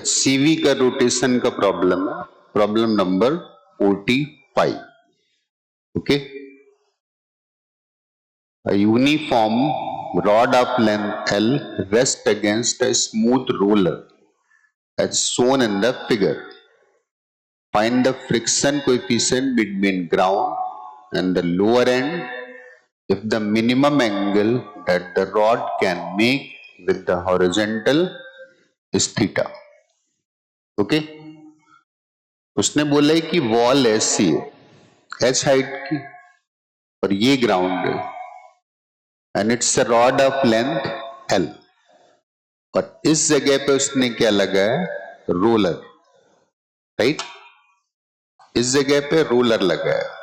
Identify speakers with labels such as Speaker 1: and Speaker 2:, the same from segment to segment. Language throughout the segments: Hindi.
Speaker 1: सीवी का रोटेशन का प्रॉब्लम है, problem number 45. Okay, a uniform rod of length L rests against a smooth roller as shown in the figure. Find the friction coefficient between ground and the lower end if the minimum angle that the rod can make with the horizontal is theta. Okay, उसने बोला है कि वॉल ऐसी है h हाइट की और ये ग्राउंड है and it's a rod of length L, और इस जगह पे उसने क्या लगाया, रोलर, राइट, इस जगह पे रोलर लगाया.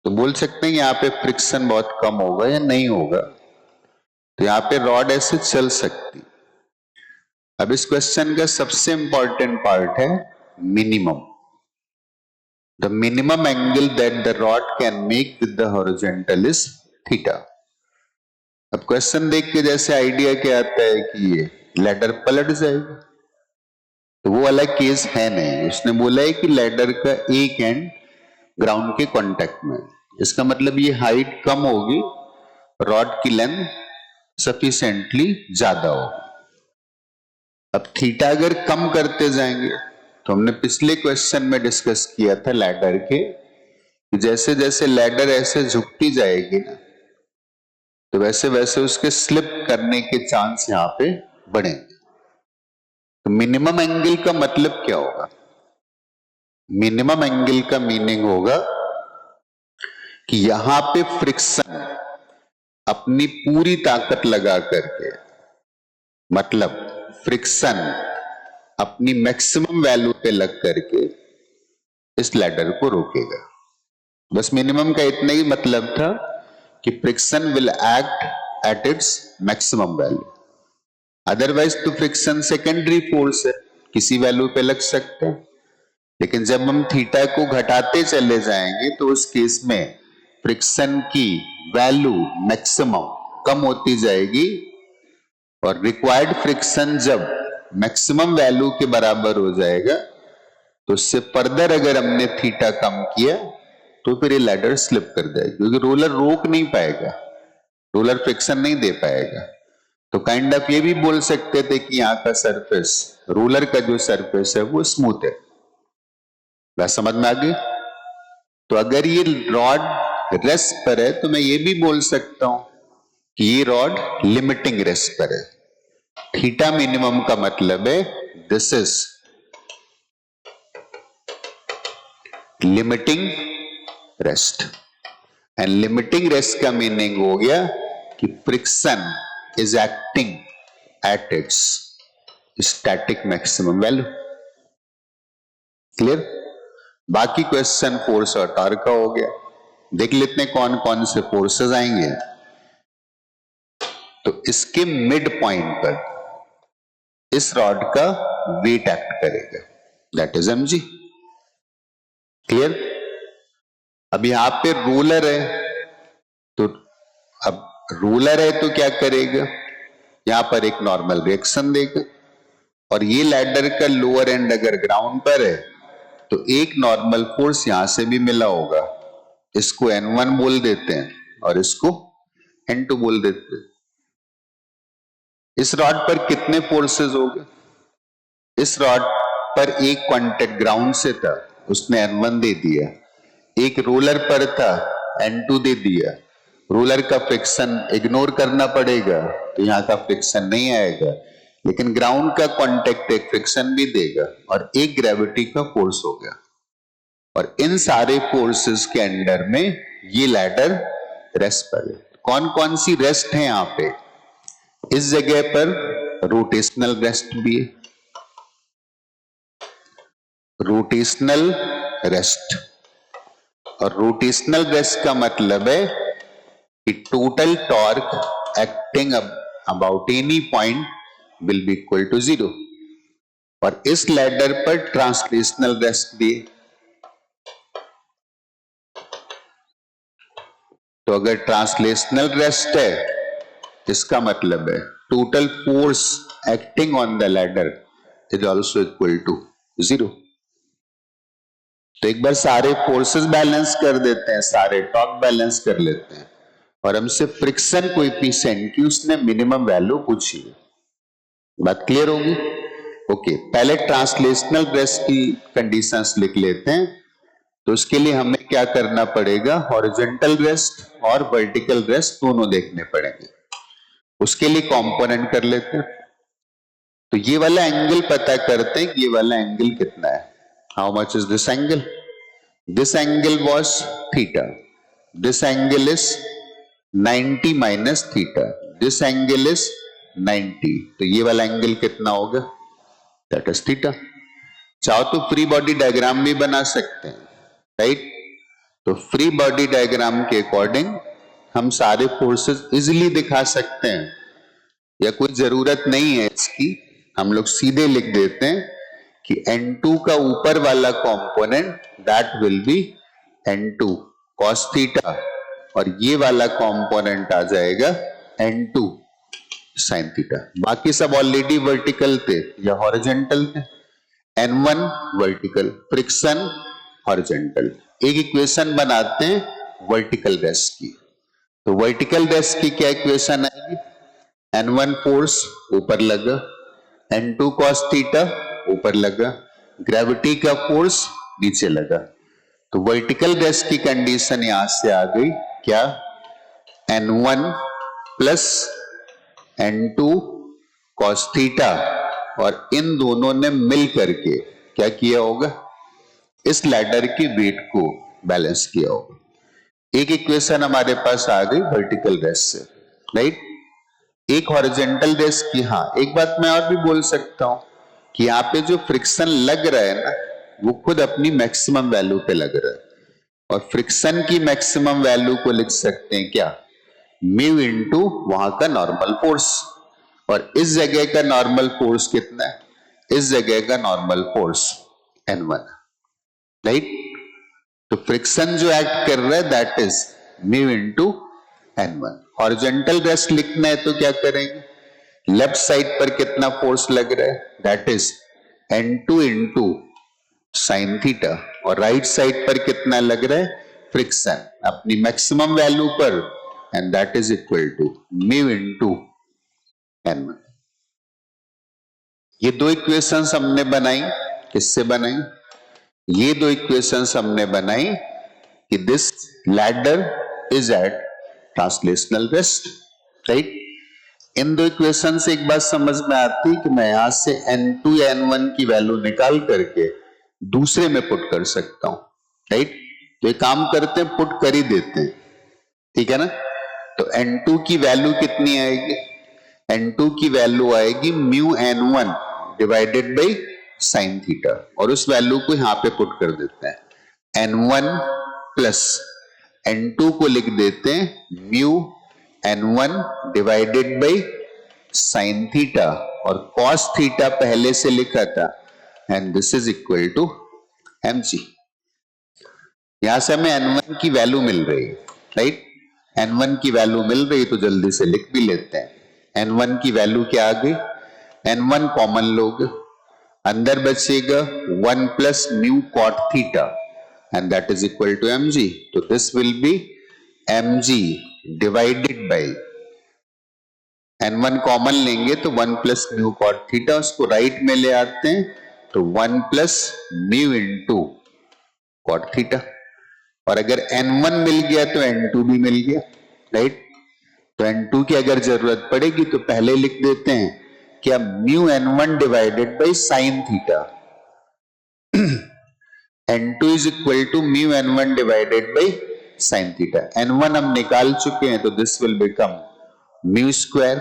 Speaker 1: तो बोल सकते हैं यहाँ पे फ्रिक्शन बहुत कम होगा या नहीं होगा, तो यहाँ पे रॉड ऐसे चल सकती. अब इस क्वेश्चन का सबसे इंपॉर्टेंट पार्ट है minimum. The minimum angle that the rod can make with the horizontal is theta. अब क्वेश्चन देख के जैसे आइडिया क्या आता है कि ये लैडर पलट जाएगा, तो वो वाला केस है नहीं. उसने बोला है कि लैडर का एक एंड ग्राउंड के कांटेक्ट में, इसका मतलब ये हाइट कम होगी, रॉड की लेंथ सफिशिएंटली ज्यादा होगी. अब थीटा अगर कम करते जाएंगे, तो हमने पिछले क्वेश्चन में डिस्कस किया था लैडर के, जैसे जैसे लैडर ऐसे झुकती जाएगी ना, तो वैसे वैसे उसके स्लिप करने के चांस यहां पे बढ़ेंगे. तो मिनिमम एंगल का मतलब क्या होगा, मिनिमम एंगल का मीनिंग होगा कि यहां पे फ्रिक्शन अपनी पूरी ताकत लगा करके, मतलब फ्रिक्शन अपनी मैक्सिमम वैल्यू पे लग करके इस लैडर को रोकेगा. बस मिनिमम का इतना ही मतलब था कि friction will act at its maximum value. Otherwise तो फ्रिक्शन सेकेंडरी फोर्स है, किसी वैल्यू पे लग सकता है, लेकिन जब हम थीटा को घटाते चले जाएंगे तो उस केस में फ्रिक्शन की वैल्यू मैक्सिमम कम होती जाएगी, और रिक्वायर्ड फ्रिक्शन जब मैक्सिमम वैल्यू के बराबर हो जाएगा, तो उससे फर्दर अगर हमने थीटा कम किया तो फिर ये लैडर स्लिप कर जाएगी, क्योंकि रोलर रोक नहीं पाएगा, रोलर फ्रिक्शन नहीं दे पाएगा. तो काइंड ऑफ ये भी बोल सकते थे कि यहाँ का सरफेस, रोलर का जो सरफेस है वो स्मूथ है. बात समझ में आ गई. तो अगर ये रॉड रेस्ट पर है, तो मैं ये भी बोल सकता हूं कि ये रॉड लिमिटिंग रेस्ट पर है. थीटा मिनिमम का मतलब है this is limiting rest, and limiting rest का मीनिंग हो गया कि friction is acting at its static maximum value. Clear. बाकी क्वेश्चन फोर्स और टॉर्क का हो गया. देख लेते हैं कौन कौन से फोर्सेस आएंगे. तो इसके मिड पॉइंट पर इस रॉड का वेट एक्ट करेगा, दैट इज mg. क्लियर. अब यहां पे रोलर है, तो अब रोलर है तो क्या करेगा, यहां पर एक नॉर्मल रिएक्शन देगा, और ये लैडर का लोअर एंड अगर ग्राउंड पर है तो एक नॉर्मल फोर्स यहां से भी मिला होगा, इसको N1 बोल देते हैं और इसको N2 बोल देते हैं. इस रॉड पर कितने फोर्सेस हो गए, इस रॉड पर एक कांटेक्ट ग्राउंड से था, उसने N1 दे दिया, एक रोलर पर था N2 दे दिया. रोलर का फ्रिक्शन इग्नोर करना पड़ेगा, तो यहां का फ्रिक्शन नहीं आएगा, लेकिन ग्राउंड का कांटेक्ट एक फ्रिक्शन भी देगा, और एक ग्रेविटी का फोर्स हो गया. और इन सारे फोर्सेस के अंडर में ये लैडर रेस्ट पर है. कौन कौन सी रेस्ट है यहां पे, इस जगह पर रोटेशनल रेस्ट भी है, रोटेशनल रेस्ट. और रोटेशनल रेस्ट का मतलब है कि total torque acting about any point will be equal to 0. और इस लैडर पर ट्रांसलेशनल रेस्ट भी है. तो अगर ट्रांसलेशनल रेस्ट है, इसका मतलब है total force acting on the ladder is also equal to 0। तो एक बार सारे फोर्सेस बैलेंस कर देते हैं, सारे टॉर्क बैलेंस कर लेते हैं, और हमसे फ्रिक्शन कोएफिशिएंट की उसने मिनिमम वैल्यू पूछी है। बात क्लियर होगी? ओके, पहले ट्रांसलेशनल रेस्ट की कंडीशंस लिख लेते हैं। तो उसके लिए हमें क्या करना पड़ेगा, हॉरिजॉन्टल रेस्ट और वर्टिकल रेस्ट दोनों देखने पड़ेंगे। उसके लिए कंपोनेंट कर लेते हैं। तो ये वाला एंगल पता करते हैं कि ये वाला एंगल कितना है। How much is this angle? This angle was theta, this angle is 90 minus theta, this angle is 90। तो ये वाला एंगल कितना होगा? That is theta. चाहो तो फ्री बॉडी डायग्राम भी बना सकते हैं, राइट? तो फ्री बॉडी डायग्राम के अकॉर्डिंग हम सारे फोर्सेस इजीली दिखा सकते हैं, या कोई जरूरत नहीं है इसकी। हम लोग सीधे लिख देते हैं कि N2 का ऊपर वाला component that will be N2 cos theta, और ये वाला कंपोनेंट आ जाएगा N2 sin थीटा। बाकी सब ऑलरेडी वर्टिकल थे या हॉरिजॉन्टल थे। N1 vertical, friction horizontal. एक इक्वेशन बनाते हैं वर्टिकल रेस्ट की। तो वर्टिकल रेस्ट की क्या इक्वेशन आएगी? N1 फोर्स ऊपर लगा, N2 cos थीटा ऊपर लगा, ग्रेविटी का फोर्स नीचे लगा। तो वर्टिकल रेस्ट की कंडीशन यहां से आ गई क्या? N1 plus N2 cos theta, और इन दोनों ने मिल करके क्या किया होगा? इस लैडर के वेट को बैलेंस किया होगा। एक इक्वेशन हमारे पास आ गई वर्टिकल रेस्ट से, राइट? एक हॉरिजॉन्टल रेस्ट की। हाँ, एक बात मैं और भी बोल सकता हूं कि यहाँ पे जो फ्रिक्शन लग रहा है ना, वो खुद अपनी मैक्सिमम वैल्यू पे लग रहा है, और फ्रिक्शन की मैक्सिमम वैल्यू को लिख सकते हैं क्या? म्यू इनटू वहां का नॉर्मल फोर्स। और इस जगह का नॉर्मल फोर्स कितना है? इस जगह का नॉर्मल फोर्स N1, राइट? तो फ्रिक्शन जो एक्ट कर रहा है that is mu into N1। Horizontal rest लिखना है तो क्या करेंगे? लेफ्ट साइड पर कितना फोर्स लग रहा है? That is N2 into sine theta, और राइट साइड पर कितना लग रहा है? फ्रिक्शन अपनी मैक्सिमम वैल्यू पर, and that is equal to mu into N1। ये दो इक्वेशंस हमने बनाई। किससे बनाई? ये दो इक्वेशंस हमने बनाई कि this ladder is at translational rest, right? इन दो इक्वेशन से एक बात समझ में आती है कि मैं यहां से N2 या N1 की वैल्यू निकाल करके दूसरे में पुट कर सकता हूं, राइट? तो एक काम करते हैं, पुट कर ही देते हैं, ठीक है ना? तो N2 की वैल्यू कितनी आएगी? N2 की वैल्यू आएगी mu N1 divided by sine theta, और उस वैल्यू को यहां पे पुट कर देते हैं। N1 प्लस N2 को लिख देते हैं mu N1 divided by sine theta, और कॉस थीटा पहले से लिखा था, and this is equal to mg। यहां से हमें N1 की वैल्यू मिल रही है, राइट? N1 की वैल्यू मिल रही तो जल्दी से लिख भी लेते हैं। N1 की वैल्यू क्या आ गई? N1 कॉमन लोगे, अंदर बचेगा 1 plus mu cot theta, and that is equal to mg। तो this will be mg divided by n1 common लेंगे तो 1 प्लस म्यू कॉट थीटा, उसको राइट में ले आते हैं तो 1 plus mu into cot theta, और अगर n1 मिल गया तो n2 भी मिल गया, राइट? तो n2 की अगर जरूरत पड़ेगी तो पहले लिख देते हैं क्या? Mu n1 divided by sine theta, N2 is equal to mu N1 divided by sin theta। N1 हम निकाल चुके हैं तो this will become mu square,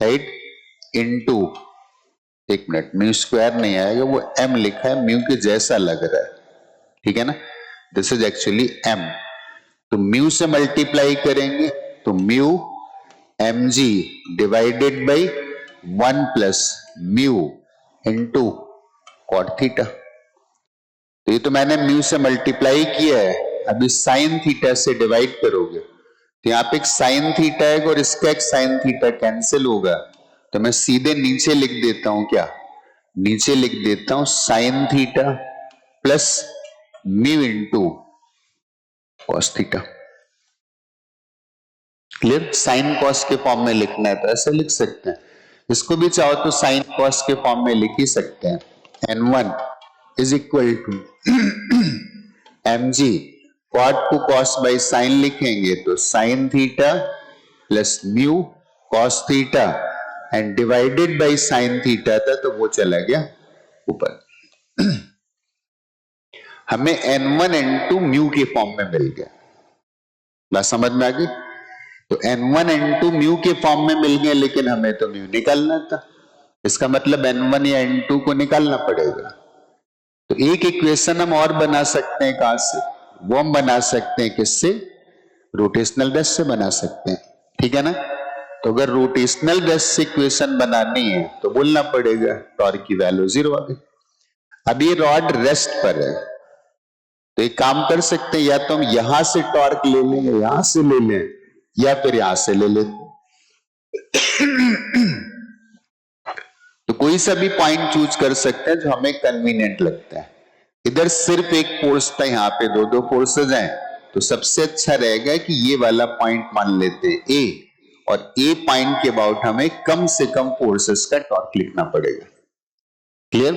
Speaker 1: right? into, एक मिनट, mu square नहीं आएगा, वो m लिखा है, mu के जैसा लग रहा है, ठीक है ना? This is actually m। तो mu से मल्टीप्लाई करेंगे तो mu mg divided by 1 plus mu into cot theta. तो ये तो मैंने म्यू से मल्टीप्लाई किया है, अभी साइन थीटा से डिवाइड करोगे तो यहाँ पे एक साइन थीटा है और इसका एक साइन थीटा कैंसिल होगा, तो मैं सीधे नीचे लिख देता हूं क्या, नीचे लिख देता हूं sign theta plus mu into cos theta. Clear? Sine cos के फॉर्म में लिखना है तो ऐसे लिख सकते हैं, इसको भी चाहो तो साइन कॉस के फॉर्म में लिख ही सकते हैं। n1 is equal to mg, cot को कॉस बाई साइन लिखेंगे तो sine theta plus mu cos theta and divided by sine theta था तो वो चला गया ऊपर। हमें n1 n2 म्यू के फॉर्म में मिल गया, बात समझ में आ गई? तो n1 n2 म्यू के फॉर्म में मिल गए, लेकिन हमें तो म्यू निकालना था, इसका मतलब n1 या n2 को निकालना पड़ेगा। तो एक इक्वेशन हम और बना सकते हैं, कहां से? वो हम बना सकते हैं किससे? रोटेशनल बेस से बना सकते हैं, ठीक है ना? तो अगर रोटेशनल बेस से इक्वेशन बनानी है तो बोलना पड़ेगा टॉर्क की वैल्यू 0 आ गई। अब ये रॉड रेस्ट पर है, तो एक काम कर सकते हैं, या तो हम यहां से टॉर्क ले लें या यहां से ले लें या फिर यहां से ले लें। तो कोई सा भी पॉइंट चूज कर सकते हैं जो हमें कन्वीनियंट लगता है। इधर सिर्फ एक फोर्स था, यहाँ पे दो दो फोर्सेज हैं, तो सबसे अच्छा रहेगा कि ये वाला पॉइंट मान लेते हैं ए, और ए पॉइंट के अबाउट हमें कम से कम फोर्सेस का टॉर्क लिखना पड़ेगा। क्लियर?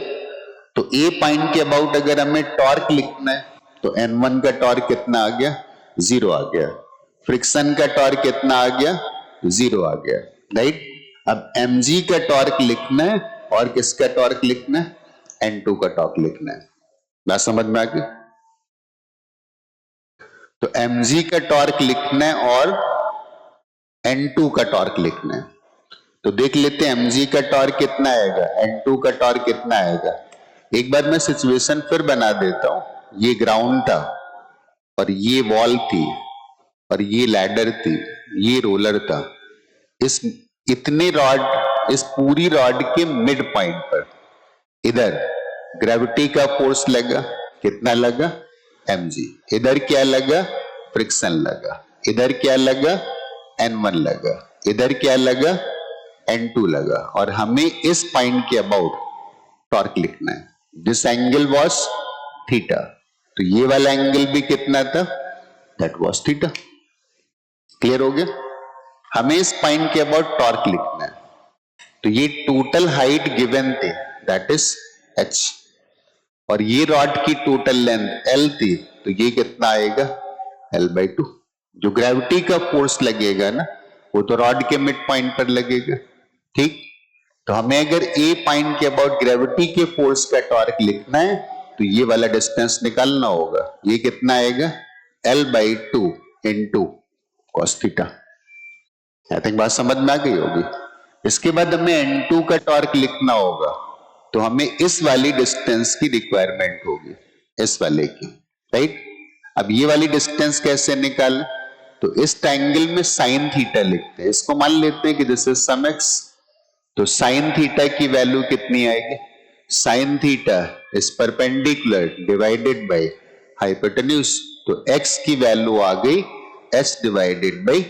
Speaker 1: तो ए पॉइंट के अबाउट अगर हमें टॉर्क लिखना है तो n1 का टॉर्क कितना आ गया? 0 आ गया। फ्रिक्शन का टॉर्क कितना आ गया? 0 आ गया, राइट? अब mg का टॉर्क लिखना है और किसका टॉर्क लिखना है? n2 का टॉर्क लिखना है। बात समझ में आ गई? तो mg का टॉर्क लिखना है और n2 का टॉर्क लिखना है। तो देख लेते हैं mg का टॉर्क कितना आएगा, n2 का टॉर्क कितना आएगा। एक बार मैं सिचुएशन फिर बना देता हूं। ये ग्राउंड था और ये वॉल थी और ये लैडर थी, ये रोलर था। इस इतने रॉड, इस पूरी रॉड के मिड पॉइंट पर इधर ग्रेविटी का फोर्स लगा, कितना लगा? mg। इधर क्या लगा? फ्रिक्शन लगा। इधर क्या लगा? n1 लगा। इधर क्या लगा? n2 लगा। और हमें इस पॉइंट के अबाउट टॉर्क लिखना है। दिस एंगल वॉज थीटा, तो ये वाला एंगल भी कितना था? That was theta. क्लियर हो गया? हमें इस पॉइंट के अबाउट टॉर्क लिखना है। तो ये टोटल हाइट गिवन थी, दैट इज h, और ये रॉड की टोटल लेंथ l थी, तो ये कितना आएगा? l/2। जो ग्रेविटी का फोर्स लगेगा ना, वो तो रॉड के मिड पॉइंट पर लगेगा, ठीक? तो हमें अगर ए पॉइंट के अबाउट ग्रेविटी के फोर्स का टॉर्क लिखना है तो ये वाला डिस्टेंस निकालना होगा। ये कितना आएगा? l/2 into cos theta. I think बात समझ में आ गई होगी। इसके बाद हमें n2 का टॉर्क लिखना होगा, तो हमें इस वाली डिस्टेंस की रिक्वायरमेंट होगी, इस वाले की, राइट? अब ये वाली डिस्टेंस कैसे निकालें? तो इस ट्रायंगल में साइन थीटा लिखते हैं, इसको मान लेते हैं कि दिस इज सम x। तो साइन थीटा की वैल्यू कितनी आएगी? Sine theta is perpendicular divided by hypotenuse, तो x की वैल्यू आ गई s divided by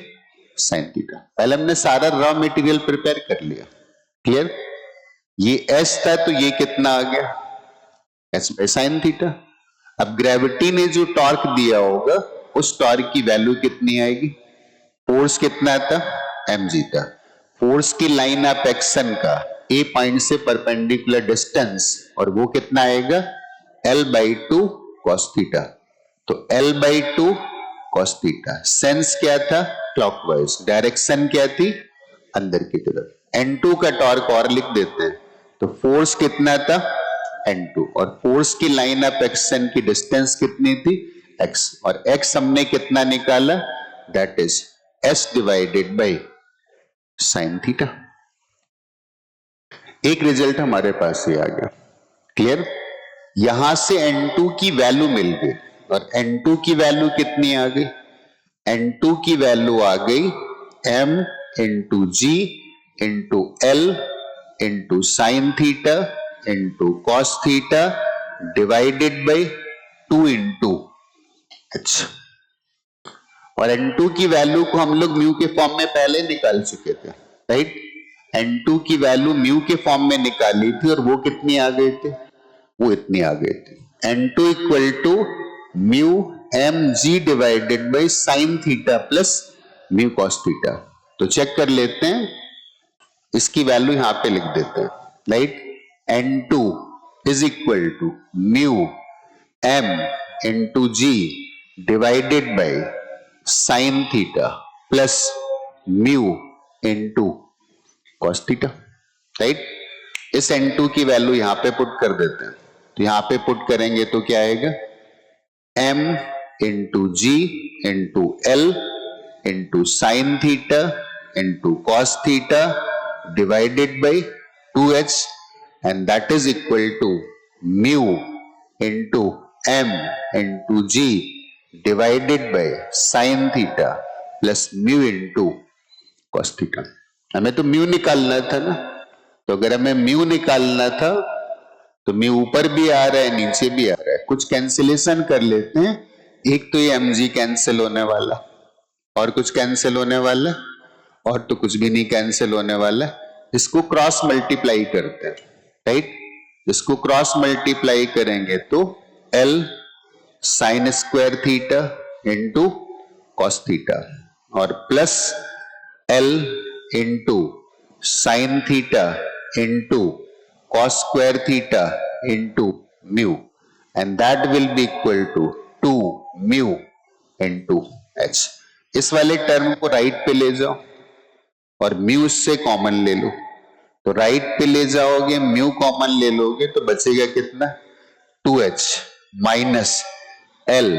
Speaker 1: sine theta. पहले हमने सारा रॉ मटेरियल प्रिपेयर कर लिया। क्लियर? ये s था तो ये कितना आ गया? s by sine theta. अब ग्रेविटी ने जो टॉर्क दिया होगा उस टॉर्क की वैल्यू कितनी आएगी? फोर्स कितना था? mg था। फोर्स की लाइन ऑफ एक्शन का ए पॉइंट से परपेंडिकुलर डिस्टेंस, और वो कितना आएगा? l/2 cos theta. तो l/2 cos थीटा। सेंस क्या था? क्लॉकवाइज। डायरेक्शन क्या थी? अंदर की तरफ। n2 का टॉर्क और लिख देते हैं, तो फोर्स कितना था? n2, और फोर्स की लाइन ऑफ एक्शन की डिस्टेंस कितनी थी? x, और x हमने कितना निकाला? That is s divided by sine theta. एक रिजल्ट हमारे पास ये आ गया। क्लियर? यहां से n2 की वैल्यू मिल गई, और n2 की वैल्यू कितनी आ गई? n2 की वैल्यू आ गई m into g into l into sine theta into cos theta divided by 2 into h। और N2 की वैल्यू को हम लोग म्यू के फॉर्म में पहले निकाल चुके थे, राइट। N2 की वैल्यू म्यू के फॉर्म में निकाली थी और वो कितनी आ गए थे, वो इतनी आ गई थी, N2 equal to mu M G divided by sine theta plus mu cos theta. तो चेक कर लेते हैं, इसकी वैल्यू यहां पे लिख देते हैं, right. N2 is equal to mu M into G divided by sine theta plus mu into cos theta, right. इस N2 की वैल्यू यहां पे पुट कर देते हैं, तो यहां पे पुट करेंगे तो क्या आएगा, m into G into L into sine theta into cos theta divided by 2h and that is equal to mu into m into G divided by sine theta plus mu into cos theta. हमें तो म्यू निकालना था ना, तो अगर हमें म्यू निकालना था तो म्यू ऊपर भी आ रहा है नीचे भी आ रहा है, कुछ कैंसिलेशन कर लेते हैं। एक तो ये mg कैंसिल होने वाला, और कुछ कैंसिल होने वाला, और तो कुछ भी नहीं कैंसिल होने वाला। इसको क्रॉस मल्टीप्लाई करते हैं, राइट। इसको क्रॉस मल्टीप्लाई करेंगे तो l sine square theta into cos theta और plus l into sine theta into cos square theta into mu and that will be equal to 2 mu into h। इस वाले टर्म को राइट पे ले जाओ और म्यू से कॉमन ले लो, तो राइट पे ले जाओगे म्यू कॉमन ले लोगे तो बचेगा कितना, 2h minus l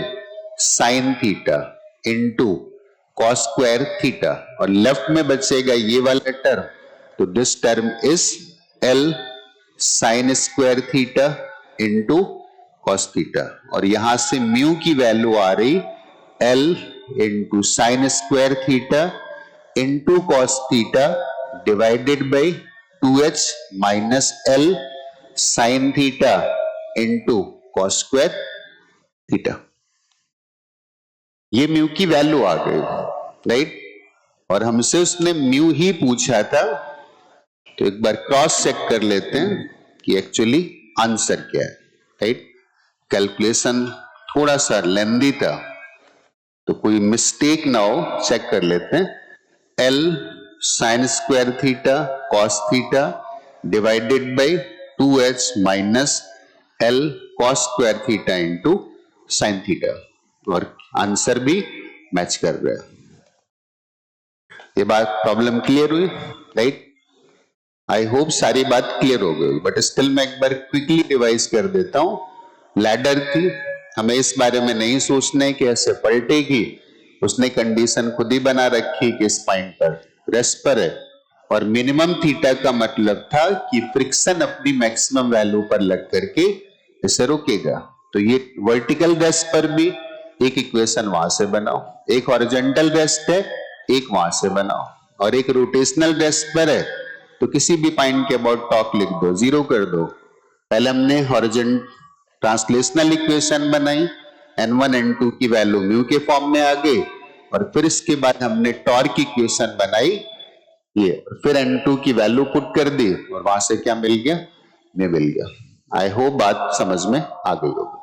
Speaker 1: sign theta into cos square theta और लेफ्ट में बचेगा ये वाला टर्म, तो this term is l sine square theta into cos theta और यहां से म्यू की वैल्यू आ रही l into sign square theta into cos theta divided by 2h minus l sign theta into cos square theta. ये म्यू की वैल्यू आ गई, राइट। और हमसे उसने म्यू ही पूछा था, तो एक बार क्रॉस चेक कर लेते हैं कि एक्चुअली आंसर क्या है, राइट। कैलकुलेशन थोड़ा सा लेंदी था, तो कोई मिस्टेक ना हो, चेक कर लेते हैं। l sine square theta cos theta divided by 2h minus l cos square theta into sine theta और आंसर भी मैच कर रहा है। ये बात प्रॉब्लम क्लियर हुई, राइट। आई होप सारी बात क्लियर हो गई, बट स्टिल मैं एक बार क्विकली रिवाइज कर देता हूं। लैडर की हमें इस बारे में नहीं सोचना है कि ऐसे पलटेगी, उसने कंडीशन खुद ही बना रखी कि इस पॉइंट पर रेस्ट पर है और मिनिमम थीटा का मतलब था कि फ्रिक्शन अपनी मैक्सिमम वैल्यू पर लग करके इसे रोकेगा। तो ये वर्टिकल रेस्ट पर भी एक इक्वेशन वहां से बनाओ, एक हॉरिजॉन्टल रेस्ट है एक वहां से बनाओ, और एक रोटेशनल रेस्ट पर है तो किसी भी पॉइंट के अबाउट टॉक लिख दो, जीरो कर दो। पहले हमने हॉरिजॉन्टल ट्रांसलेशनल इक्वेशन बनाई, n1 n2 की वैल्यू म्यू के फॉर्म में आ गई, और फिर इसके बाद हमने टॉर्क इक्वेशन बनाई ये, और फिर n2 की वैल्यू पुट कर दी और वहां से क्या मिल गया, म्यू मिल गया। आई होप बात समझ में आ गई होगी।